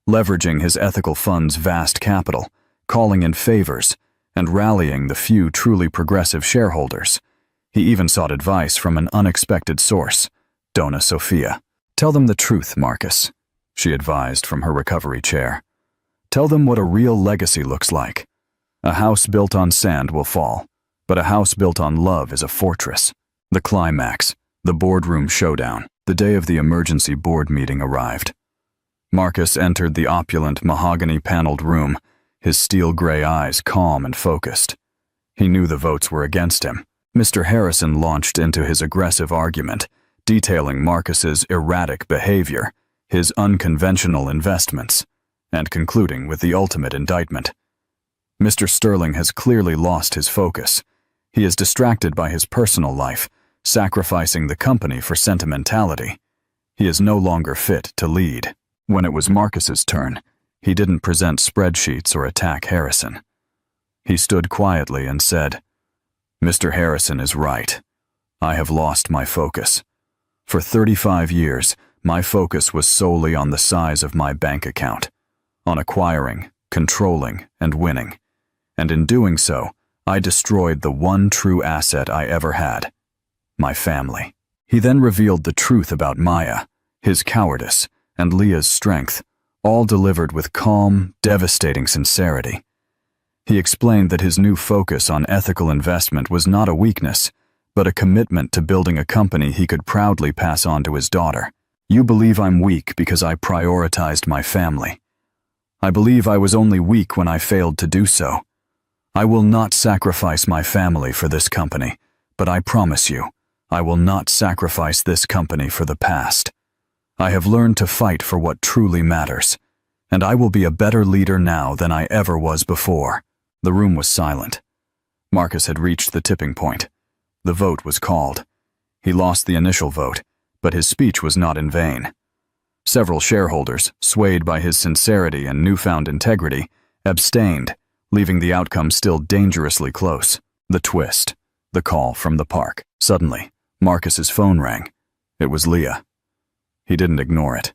Speaker 1: leveraging his ethical fund's vast capital, calling in favors, and rallying the few truly progressive shareholders. He even sought advice from an unexpected source, Donna Sofia. Tell them the truth, Marcus, she advised from her recovery chair. Tell them what a real legacy looks like. A house built on sand will fall, but a house built on love is a fortress. The climax, the boardroom showdown, the day of the emergency board meeting arrived. Marcus entered the opulent mahogany-paneled room, his steel-gray eyes calm and focused. He knew the votes were against him. Mr. Harrison launched into his aggressive argument, detailing Marcus's erratic behavior, his unconventional investments, and concluding with the ultimate indictment. Mr. Sterling has clearly lost his focus. He is distracted by his personal life, sacrificing the company for sentimentality. He is no longer fit to lead. When it was Marcus's turn, he didn't present spreadsheets or attack Harrison. He stood quietly and said, Mr. Harrison is right. I have lost my focus. For 35 years, my focus was solely on the size of my bank account, on acquiring, controlling, and winning. And in doing so, I destroyed the one true asset I ever had, my family. He then revealed the truth about Maya, his cowardice, and Leah's strength, all delivered with calm, devastating sincerity. He explained that his new focus on ethical investment was not a weakness, but a commitment to building a company he could proudly pass on to his daughter. You believe I'm weak because I prioritized my family. I believe I was only weak when I failed to do so. I will not sacrifice my family for this company, but I promise you, I will not sacrifice this company for the past. I have learned to fight for what truly matters, and I will be a better leader now than I ever was before. The room was silent. Marcus had reached the tipping point. The vote was called. He lost the initial vote, but his speech was not in vain. Several shareholders, swayed by his sincerity and newfound integrity, abstained, leaving the outcome still dangerously close. The twist. The call from the park. Suddenly, Marcus's phone rang. It was Leah. He didn't ignore it.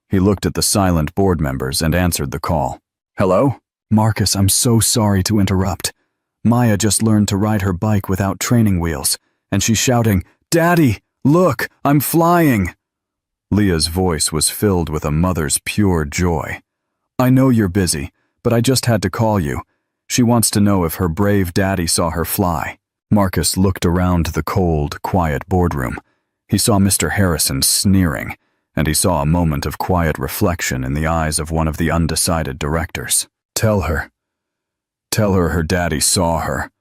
Speaker 1: He looked at the silent board members and answered the call. Hello? Marcus, I'm so sorry to interrupt. Maya just learned to ride her bike without training wheels, and she's shouting, Daddy, look, I'm flying! Leah's voice was filled with a mother's pure joy. I know you're busy, but I just had to call you. She wants to know if her brave daddy saw her fly. Marcus looked around the cold, quiet boardroom. He saw Mr. Harrison sneering, and he saw a moment of quiet reflection in the eyes of one of the undecided directors. Tell her her daddy saw her,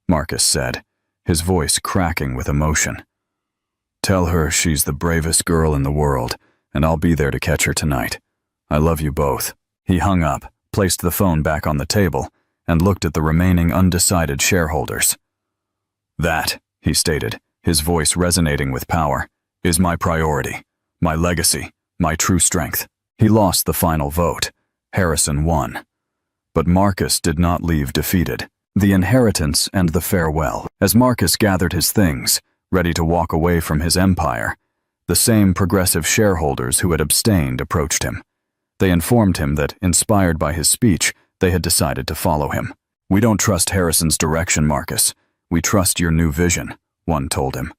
Speaker 1: Marcus said, his voice cracking with emotion. Tell her she's the bravest girl in the world, and I'll be there to catch her tonight. I love you both. He hung up, placed the phone back on the table, and looked at the remaining undecided shareholders. That, he stated, his voice resonating with power, is my priority, my legacy, my true strength. He lost the final vote. Harrison won. But Marcus did not leave defeated. The inheritance and the farewell. As Marcus gathered his things, ready to walk away from his empire, the same progressive shareholders who had abstained approached him. They informed him that, inspired by his speech, they had decided to follow him. "We don't trust Harrison's direction, Marcus. We trust your new vision," one told him.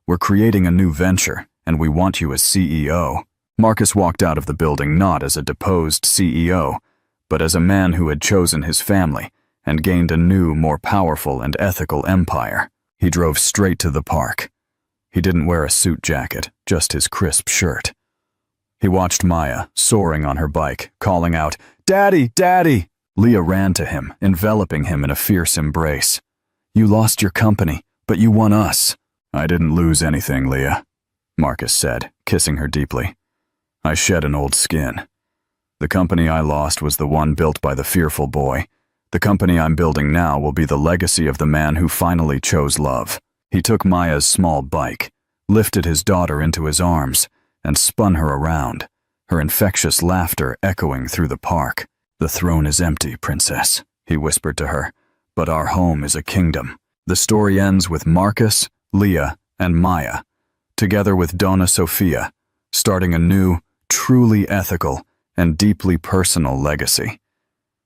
Speaker 1: "We're creating a new venture, and we want you as CEO." Marcus walked out of the building not as a deposed CEO, but as a man who had chosen his family and gained a new, more powerful and ethical empire. He drove straight to the park. He didn't wear a suit jacket, just his crisp shirt. He watched Maya, soaring on her bike, calling out, "Daddy, Daddy!" Leah ran to him, enveloping him in a fierce embrace. "You lost your company, but you won us." "I didn't lose anything, Leah," Marcus said, kissing her deeply. "I shed an old skin. The company I lost was the one built by the fearful boy. The company I'm building now will be the legacy of the man who finally chose love." He took Maya's small bike, lifted his daughter into his arms, and spun her around, her infectious laughter echoing through the park. "The throne is empty, princess," he whispered to her, "but our home is a kingdom." The story ends with Marcus, Leah, and Maya, together with Donna Sofia, starting a new, truly ethical, and deeply personal legacy.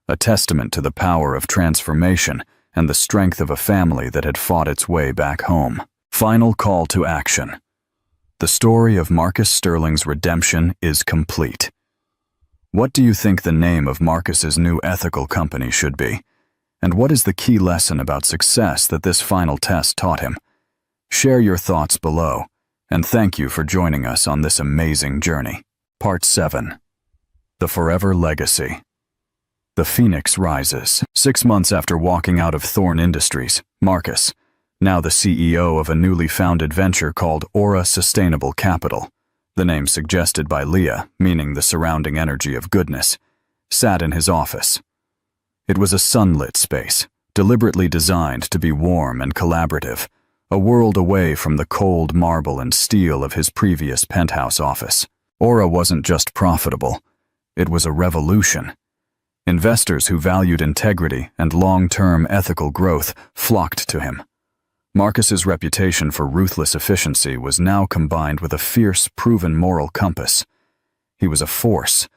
Speaker 1: A testament to the power of transformation and the strength of a family that had fought its way back home. Final call to action. The story of Marcus Sterling's redemption is complete. What do you think the name of Marcus's new ethical company should be? And what is the key lesson about success that this final test taught him? Share your thoughts below, and thank you for joining us on this amazing journey. Part 7. The Forever Legacy. The Phoenix rises. 6 months after walking out of Thorn Industries, Marcus, now the CEO of a newly founded venture called Aura Sustainable Capital, the name suggested by Leah, meaning the surrounding energy of goodness, sat in his office. It was a sunlit space, deliberately designed to be warm and collaborative, a world away from the cold marble and steel of his previous penthouse office. Aura wasn't just profitable, it was a revolution. Investors who valued integrity and long-term ethical growth flocked to him. Marcus's reputation for ruthless efficiency was now combined with a fierce, proven moral compass. He was a force,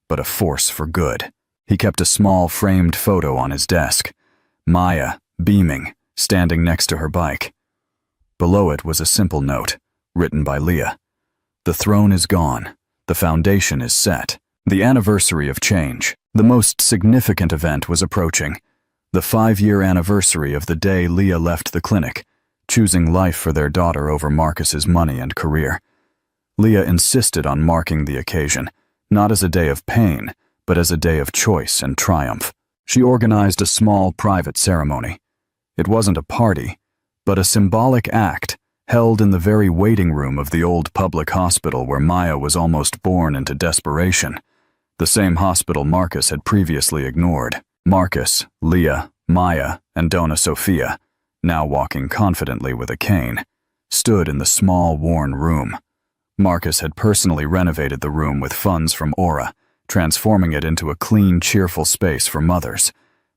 Speaker 1: but a force for good. He kept a small framed photo on his desk, Maya, beaming, standing next to her bike. Below it was a simple note, written by Leah. "The throne is gone. The foundation is set." The anniversary of change, the most significant event, was approaching. The 5-year anniversary of the day Leah left the clinic, choosing life for their daughter over Marcus's money and career. Leah insisted on marking the occasion, not as a day of pain, but as a day of choice and triumph. She organized a small private ceremony. It wasn't a party, but a symbolic act held in the very waiting room of the old public hospital where Maya was almost born into desperation. The same hospital Marcus had previously ignored. Marcus, Leah, Maya, and Donna Sofia, now walking confidently with a cane, stood in the small, worn room. Marcus had personally renovated the room with funds from Aura, transforming it into a clean, cheerful space for mothers,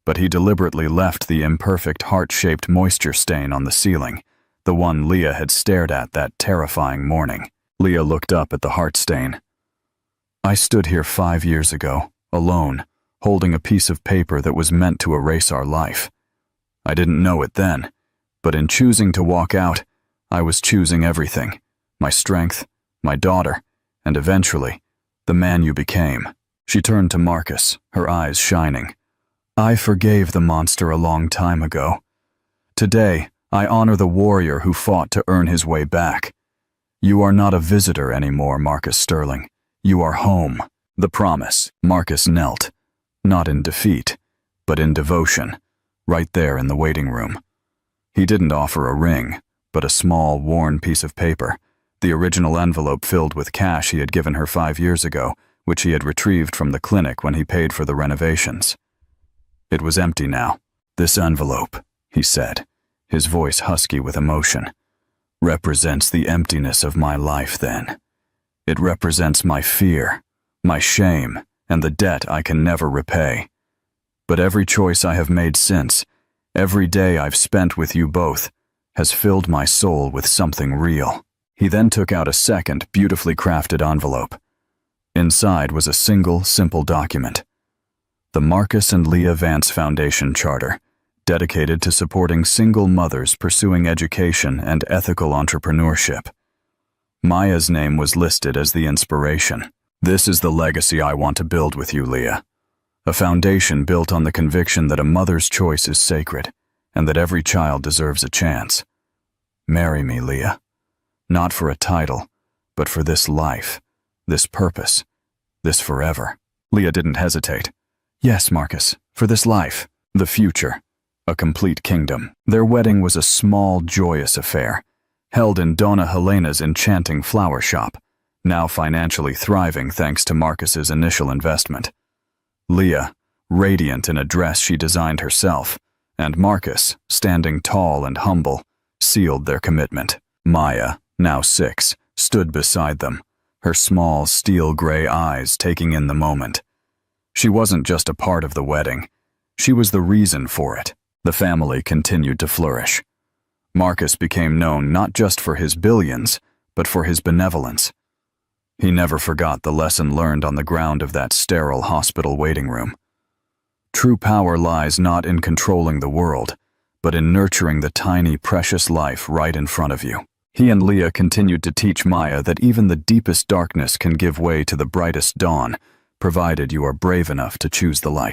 Speaker 1: but he deliberately left the imperfect heart-shaped moisture stain on the ceiling, the one Leah had stared at that terrifying morning. Leah looked up at the heart stain. "I stood here 5 years ago, alone, holding a piece of paper that was meant to erase our life. I didn't know it then, but in choosing to walk out, I was choosing everything, my strength, my daughter, and eventually, the man you became." She turned to Marcus, her eyes shining. "I forgave the monster a long time ago. Today, I honor the warrior who fought to earn his way back. You are not a visitor anymore, Marcus Sterling. You are home." The promise. Marcus knelt, not in defeat, but in devotion, right there in the waiting room. He didn't offer a ring, but a small, worn piece of paper, the original envelope filled with cash he had given her 5 years ago, which he had retrieved from the clinic when he paid for the renovations. It was empty now. "This envelope," he said, his voice husky with emotion, "represents the emptiness of my life then. It represents my fear, my shame, and the debt I can never repay. But every choice I have made since, every day I've spent with you both, has filled my soul with something real." He then took out a second, beautifully crafted envelope. Inside was a single, simple document. The Marcus and Leah Vance Foundation Charter, dedicated to supporting single mothers pursuing education and ethical entrepreneurship. Maya's name was listed as the inspiration. "This is the legacy I want to build with you, Leah. A foundation built on the conviction that a mother's choice is sacred and that every child deserves a chance. Marry me, Leah. Not for a title, but for this life, this purpose, this forever." Leah didn't hesitate. "Yes, Marcus, for this life, the future, a complete kingdom." Their wedding was a small, joyous affair, held in Donna Helena's enchanting flower shop, now financially thriving thanks to Marcus's initial investment. Leah, radiant in a dress she designed herself, and Marcus, standing tall and humble, sealed their commitment. Maya, now 6, stood beside them, her small, steel-gray eyes taking in the moment. She wasn't just a part of the wedding. She was the reason for it. The family continued to flourish. Marcus became known not just for his billions, but for his benevolence. He never forgot the lesson learned on the ground of that sterile hospital waiting room. True power lies not in controlling the world, but in nurturing the tiny, precious life right in front of you. He and Leah continued to teach Maya that even the deepest darkness can give way to the brightest dawn, provided you are brave enough to choose the light.